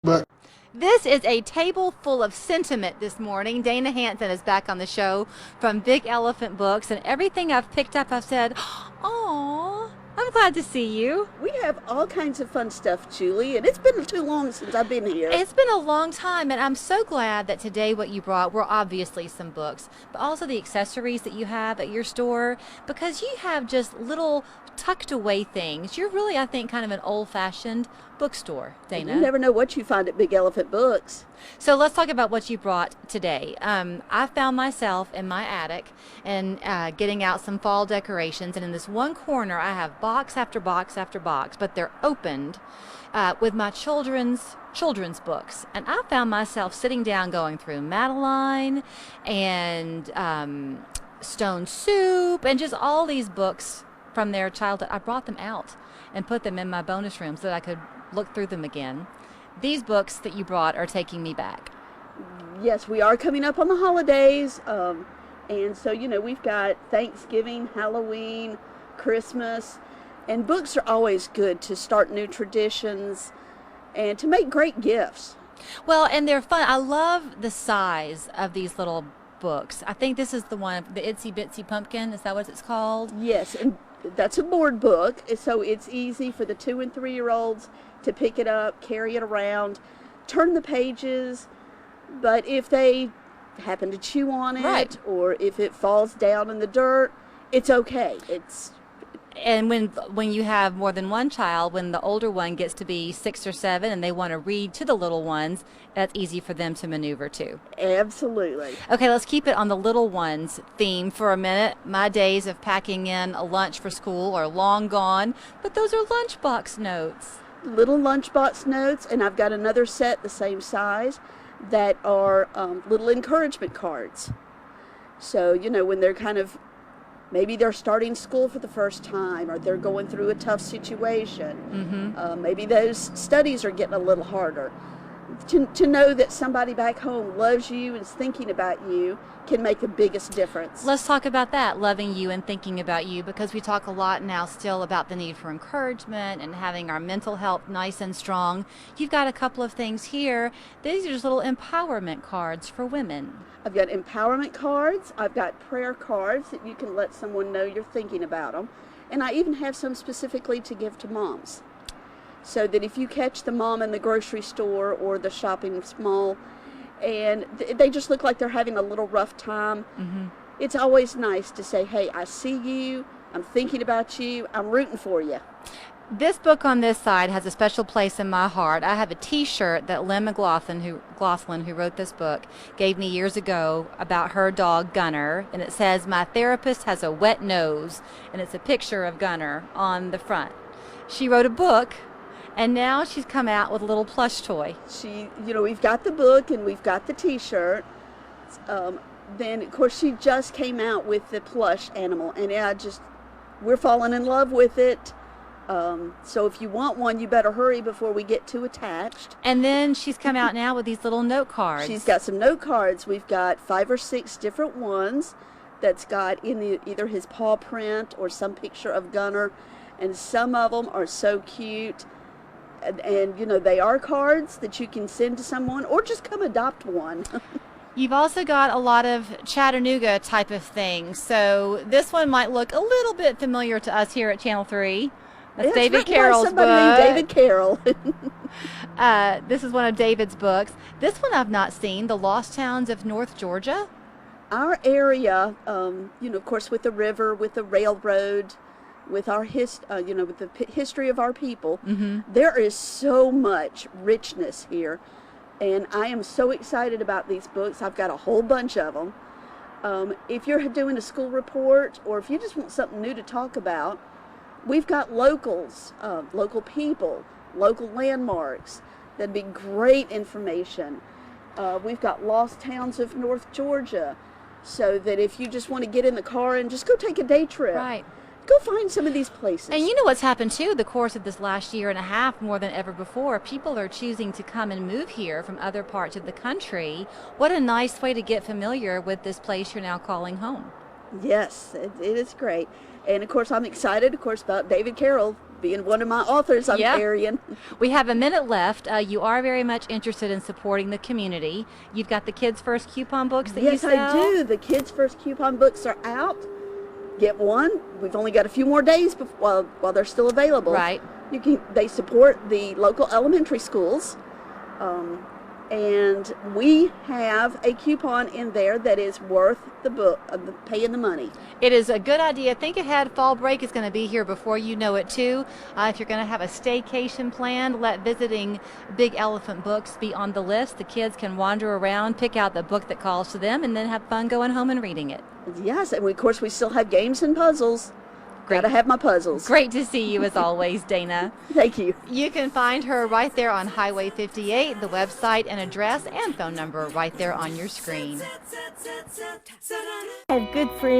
But This is a table full of sentiment this morning. Dana Hanson is back on the show from Big Elephant Books, and everything I've picked up, I've said, "Oh, I'm glad to see you." We have all kinds of fun stuff, Julie, and it's been too long since I've been here. It's been a long time, and I'm so glad that today what you brought were obviously some books, but also the accessories that you have at your store, because you have just little tucked away things. You're really, I think, kind of an old-fashioned bookstore, And you Dana. never know what you find at Big Elephant Books. So let's talk about what you brought today. I found myself in my attic and getting out some fall decorations, and in this one corner, I have box after box after box, but they're opened with my children's books. And I found myself sitting down going through Madeline and Stone Soup and just all these books from their childhood. I brought them out and put them in my bonus room so that I could look through them again. These books that you brought are taking me back. Yes, we are coming up on the holidays, and so, we've got Thanksgiving, Halloween, Christmas, and books are always good to start new traditions and to make great gifts. Well, and they're fun. I love the size of these little books. I think this is the one, the Itsy Bitsy Pumpkin. Is that what it's called? Yes, and that's a board book, so it's easy for the 2 and 3 year olds to pick it up, carry it around, turn the pages, but if they happen to chew on it, Right. or if it falls down in the dirt, it's okay. And when you have more than one child, when the older one gets to be 6 or 7 and they want to read to the little ones, that's easy for them to maneuver too. Absolutely. Okay, let's keep it on the little ones theme for a minute. My days of packing in a lunch for school are long gone, but those are lunchbox notes. Little lunchbox notes, and I've got another set the same size that are little encouragement cards. So, when they're maybe they're starting school for the first time, or they're going through a tough situation. Maybe those studies are getting a little harder. To know that somebody back home loves you and is thinking about you can make the biggest difference. Let's talk about that, loving you and thinking about you, because we talk a lot now still about the need for encouragement and having our mental health nice and strong. You've got a couple of things here. These are just little empowerment cards for women. I've got empowerment cards. I've got prayer cards that you can let someone know you're thinking about them. And I even have some specifically to give to moms. So that if you catch the mom in the grocery store or the shopping mall and they just look like they're having a little rough time, it's always nice to say, hey, I see you, I'm thinking about you, I'm rooting for you. This book on this side has a special place in my heart. I have a T-shirt that Lynn McLaughlin, who wrote this book, gave me years ago about her dog Gunner, and it says, "My therapist has a wet nose," and it's a picture of Gunner on the front. She wrote a book, and now she's come out with a little plush toy. We've got the book and we've got the T-shirt. Then, of course, she just came out with the plush animal, and we're falling in love with it. So if you want one, you better hurry before we get too attached. And then she's come out now with these little note cards. She's got some note cards. We've got 5 or 6 different ones that's got either his paw print or some picture of Gunner, and some of them are so cute. And they are cards that you can send to someone or just come adopt one. You've also got a lot of Chattanooga type of things. So this one might look a little bit familiar to us here at Channel 3. That's It's David written by Carroll's somebody book. named David Carroll. This is one of David's books. This one I've not seen, The Lost Towns of North Georgia. Our area, of course, with the river, with the railroad, with our with the history of our people, there is so much richness here, and I am so excited about these books. I've got a whole bunch of them. If you're doing a school report, or if you just want something new to talk about, we've got local people, local landmarks. That'd be great information. We've got Lost Towns of North Georgia, so that if you just want to get in the car and just go take a day trip. Right. Go find some of these places. And you know what's happened too, the course of this last year and a half, more than ever before, people are choosing to come and move here from other parts of the country. What a nice way to get familiar with this place you're now calling home. Yes, it is great. And of course, I'm excited, about David Carroll being one of my authors I'm carrying. We have a minute left. You are very much interested in supporting the community. You've got the Kids First coupon books that you sell. Yes, I do. The Kids First coupon books are out. Get one. We've only got a few more days while they're still available. Right. They support the local elementary schools. And we have a coupon in there that is worth the book, paying the money. It is a good idea. Think ahead. Fall break is going to be here before you know it, too. If you're going to have a staycation planned, let visiting Big Elephant Books be on the list. The kids can wander around, pick out the book that calls to them, and then have fun going home and reading it. Yes, and of course we still have games and puzzles. Gotta have my puzzles. Great to see you as always, Dana. Thank you. You can find her right there on Highway 58, the website and address and phone number right there on your screen. I have good friends